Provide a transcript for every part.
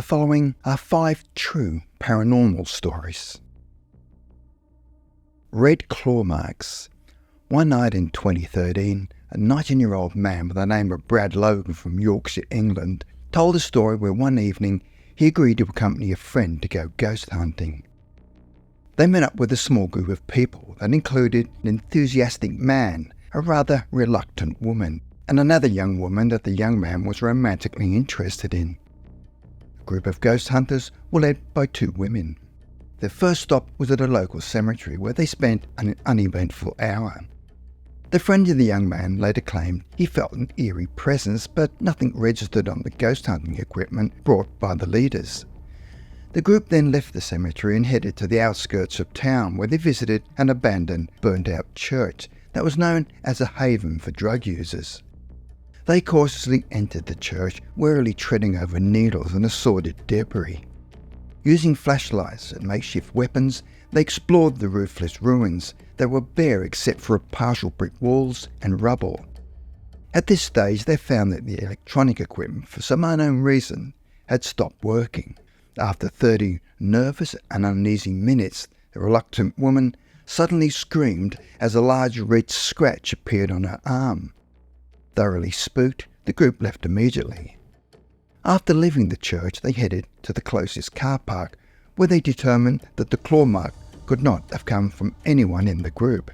following are 5 true paranormal stories. Red claw marks. One night in 2013, a 19-year-old man by the name of Brad Logan from Yorkshire, England, told a story where one evening he agreed to accompany a friend to go ghost hunting. They met up with a small group of people that included an enthusiastic man, a rather reluctant woman, and another young woman that the young man was romantically interested in. A group of ghost hunters were led by 2 women. Their first stop was at a local cemetery where they spent an uneventful hour. The friend of the young man later claimed he felt an eerie presence, but nothing registered on the ghost hunting equipment brought by the leaders. The group then left the cemetery and headed to the outskirts of town where they visited an abandoned, burnt-out church that was known as a haven for drug users. They cautiously entered the church, warily treading over needles and assorted debris. Using flashlights and makeshift weapons, they explored the roofless ruins that were bare except for partial brick walls and rubble. At this stage, they found that the electronic equipment, for some unknown reason, had stopped working. After 30 nervous and uneasy minutes, the reluctant woman suddenly screamed as a large red scratch appeared on her arm. Thoroughly spooked, the group left immediately. After leaving the church, they headed to the closest car park, where they determined that the claw mark could not have come from anyone in the group.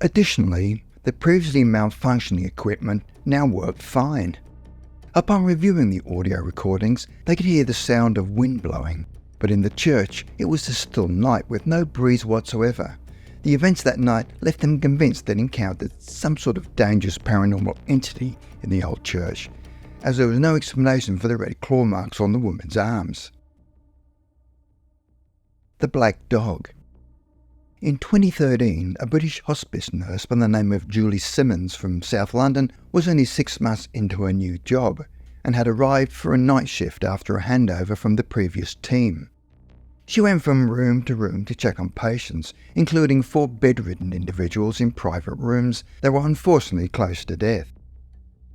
Additionally, the previously malfunctioning equipment now worked fine. Upon reviewing the audio recordings, they could hear the sound of wind blowing, but in the church it was a still night with no breeze whatsoever. The events that night left them convinced they'd encountered some sort of dangerous paranormal entity in the old church, as there was no explanation for the red claw marks on the woman's arms. The Black Dog. In 2013, a British hospice nurse by the name of Julie Simmons from South London was only 6 months into her new job and had arrived for a night shift after a handover from the previous team. She went from room to check on patients, including 4 bedridden individuals in private rooms that were unfortunately close to death.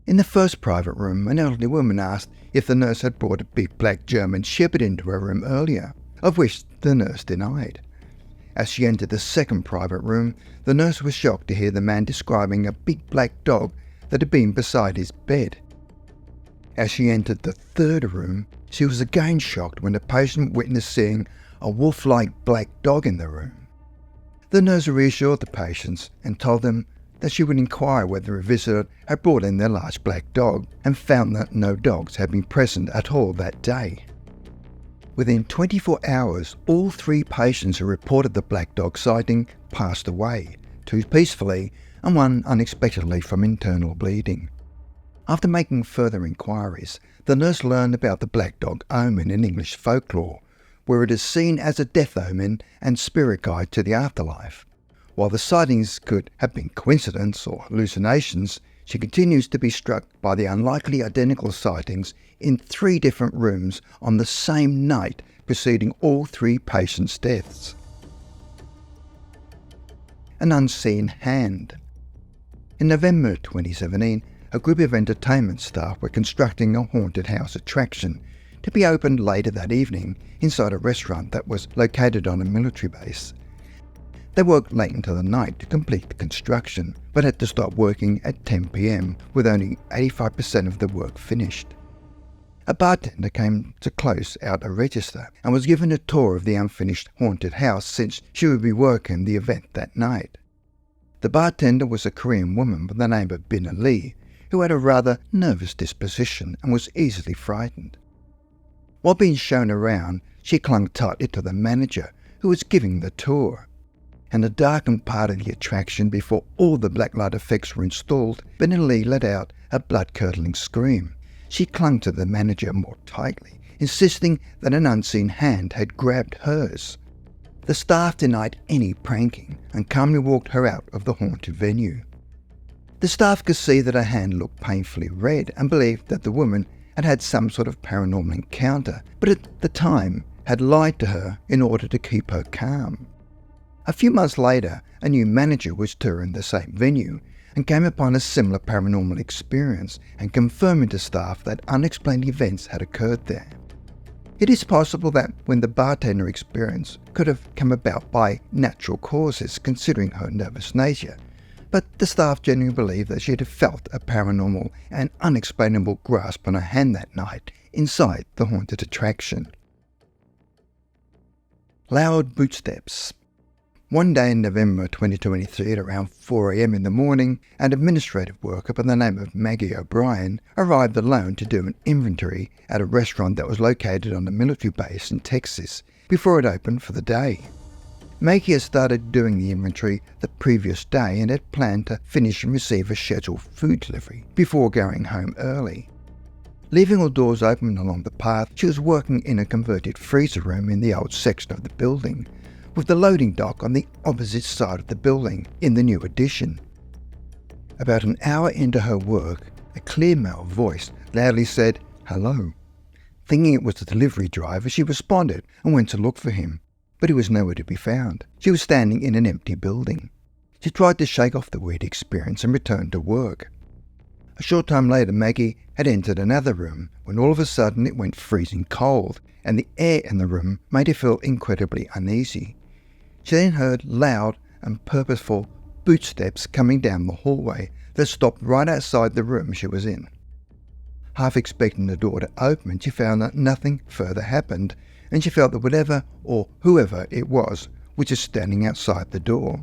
In the first private room, an elderly woman asked if the nurse had brought a big black German shepherd into her room earlier, of which the nurse denied. As she entered the second private room, the nurse was shocked to hear the man describing a big black dog that had been beside his bed. As she entered the third room, she was again shocked when the patient witnessed seeing a wolf-like black dog in the room. The nurse reassured the patients and told them that she would inquire whether a visitor had brought in their large black dog, and found that no dogs had been present at all that day. Within 24 hours, all 3 patients who reported the black dog sighting passed away, 2 peacefully and 1 unexpectedly from internal bleeding. After making further inquiries, the nurse learned about the black dog omen in English folklore, where it is seen as a death omen and spirit guide to the afterlife. While the sightings could have been coincidence or hallucinations, she continues to be struck by the unlikely identical sightings in 3 different rooms on the same night preceding all 3 patients' deaths. An unseen hand. In November 2017, a group of entertainment staff were constructing a haunted house attraction to be opened later that evening inside a restaurant that was located on a military base. They worked late into the night to complete the construction, but had to stop working at 10 p.m. with only 85% of the work finished. A bartender came to close out a register and was given a tour of the unfinished haunted house since she would be working the event that night. The bartender was a Korean woman by the name of Bin Lee, who had a rather nervous disposition and was easily frightened. While being shown around, she clung tightly to the manager, who was giving the tour. In the darkened part of the attraction, before all the blacklight effects were installed, Bin Lee let out a blood-curdling scream. She clung to the manager more tightly, insisting that an unseen hand had grabbed hers. The staff denied any pranking and calmly walked her out of the haunted venue. The staff could see that her hand looked painfully red and believed that the woman had had some sort of paranormal encounter, but at the time had lied to her in order to keep her calm. A few months later, a new manager was touring the same venue and came upon a similar paranormal experience and confirming to staff that unexplained events had occurred there. It is possible that when the bartender experience could have come about by natural causes considering her nervous nature, but the staff genuinely believe that she had felt a paranormal and unexplainable grasp on her hand that night inside the haunted attraction. Loud footsteps. One day in November 2023 at around 4 a.m. in the morning, an administrative worker by the name of Maggie O'Brien arrived alone to do an inventory at a restaurant that was located on a military base in Texas before it opened for the day. Maggie had started doing the inventory the previous day and had planned to finish and receive a scheduled food delivery before going home early. Leaving all doors open along the path, she was working in a converted freezer room in the old section of the building, with the loading dock on the opposite side of the building in the new addition. About an hour into her work, a clear male voice loudly said, "Hello." Thinking it was the delivery driver, she responded and went to look for him, but he was nowhere to be found. She was standing in an empty building. She tried to shake off the weird experience and returned to work. A short time later, Maggie had entered another room when all of a sudden it went freezing cold and the air in the room made her feel incredibly uneasy. She then heard loud and purposeful footsteps coming down the hallway that stopped right outside the room she was in. Half expecting the door to open, she found that nothing further happened, and she felt that whatever or whoever it was just standing outside the door.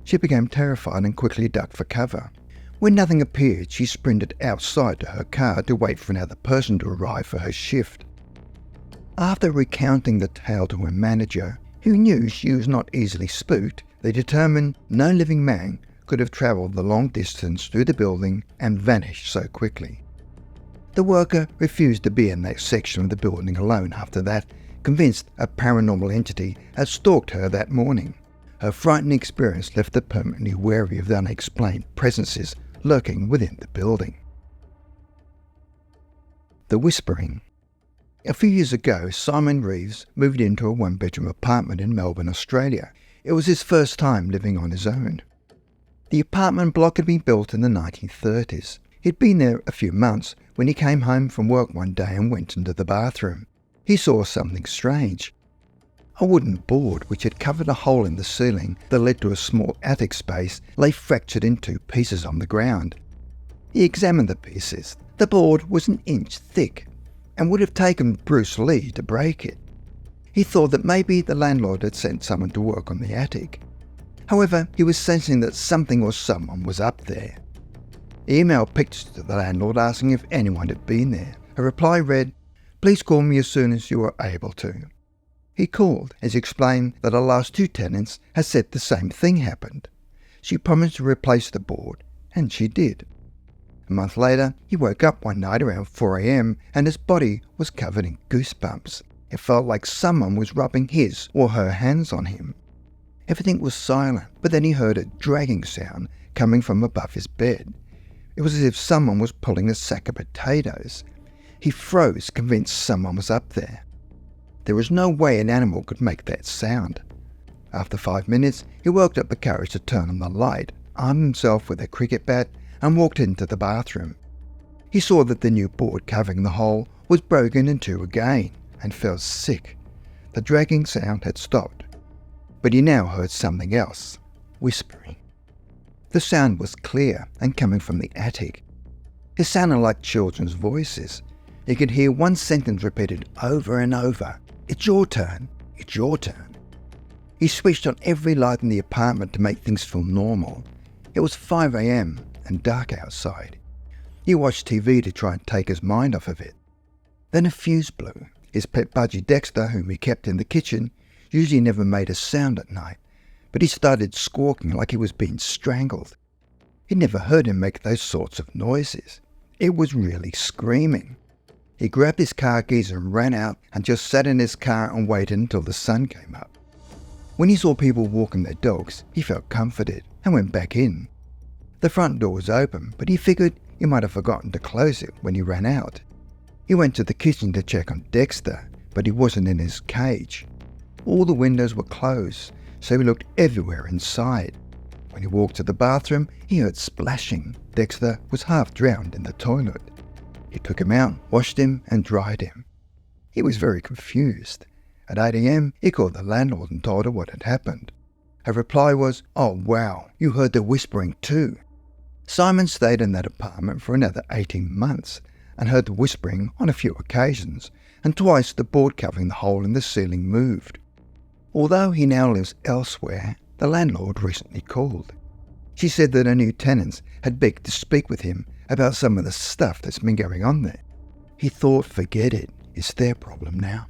She became terrified and quickly ducked for cover. When nothing appeared, she sprinted outside to her car to wait for another person to arrive for her shift. After recounting the tale to her manager, who knew she was not easily spooked, they determined no living man could have travelled the long distance through the building and vanished so quickly. The worker refused to be in that section of the building alone after that, convinced a paranormal entity had stalked her that morning. Her frightening experience left her permanently wary of the unexplained presences lurking within the building. The Whispering. A few years ago, Simon Reeves moved into a one-bedroom apartment in Melbourne, Australia. It was his first time living on his own. The apartment block had been built in the 1930s. He'd been there a few months when he came home from work one day and went into the bathroom. He saw something strange. A wooden board which had covered a hole in the ceiling that led to a small attic space lay fractured in two pieces on the ground. He examined the pieces. The board was an inch thick and would have taken Bruce Lee to break it. He thought that maybe the landlord had sent someone to work on the attic. However, he was sensing that something or someone was up there. He emailed pictures to the landlord asking if anyone had been there. Her reply read, "Please call me as soon as you are able to." He called as he explained that her last two tenants had said the same thing happened. She promised to replace the board, and she did. A month later, he woke up one night around 4 a.m. and his body was covered in goosebumps. It felt like someone was rubbing his or her hands on him. Everything was silent, but then he heard a dragging sound coming from above his bed. It was as if someone was pulling a sack of potatoes. He froze, convinced someone was up there. There was no way an animal could make that sound. After 5 minutes, he worked up the courage to turn on the light, armed himself with a cricket bat, and walked into the bathroom. He saw that the new board covering the hole was broken in two again, and felt sick. The dragging sound had stopped, but he now heard something else, whispering. The sound was clear and coming from the attic. It sounded like children's voices. He could hear one sentence repeated over and over, "It's your turn, it's your turn." He switched on every light in the apartment to make things feel normal. It was 5 a.m. and dark outside. He watched TV to try and take his mind off of it. Then a fuse blew. His pet budgie Dexter, whom he kept in the kitchen, usually never made a sound at night, but he started squawking like he was being strangled. He'd never heard him make those sorts of noises. It was really screaming. He grabbed his car keys and ran out and just sat in his car and waited until the sun came up. When he saw people walking their dogs, he felt comforted and went back in. The front door was open, but he figured he might have forgotten to close it when he ran out. He went to the kitchen to check on Dexter, but he wasn't in his cage. All the windows were closed, so he looked everywhere inside. When he walked to the bathroom, he heard splashing. Dexter was half drowned in the toilet. He took him out, washed him, and dried him. He was very confused. At 8 a.m, he called the landlord and told her what had happened. Her reply was, "Oh wow, you heard the whispering too." Simon stayed in that apartment for another 18 months and heard the whispering on a few occasions, and twice the board covering the hole in the ceiling moved. Although he now lives elsewhere, the landlord recently called. She said that her new tenants had begged to speak with him about some of the stuff that's been going on there. He thought, forget it, it's their problem now.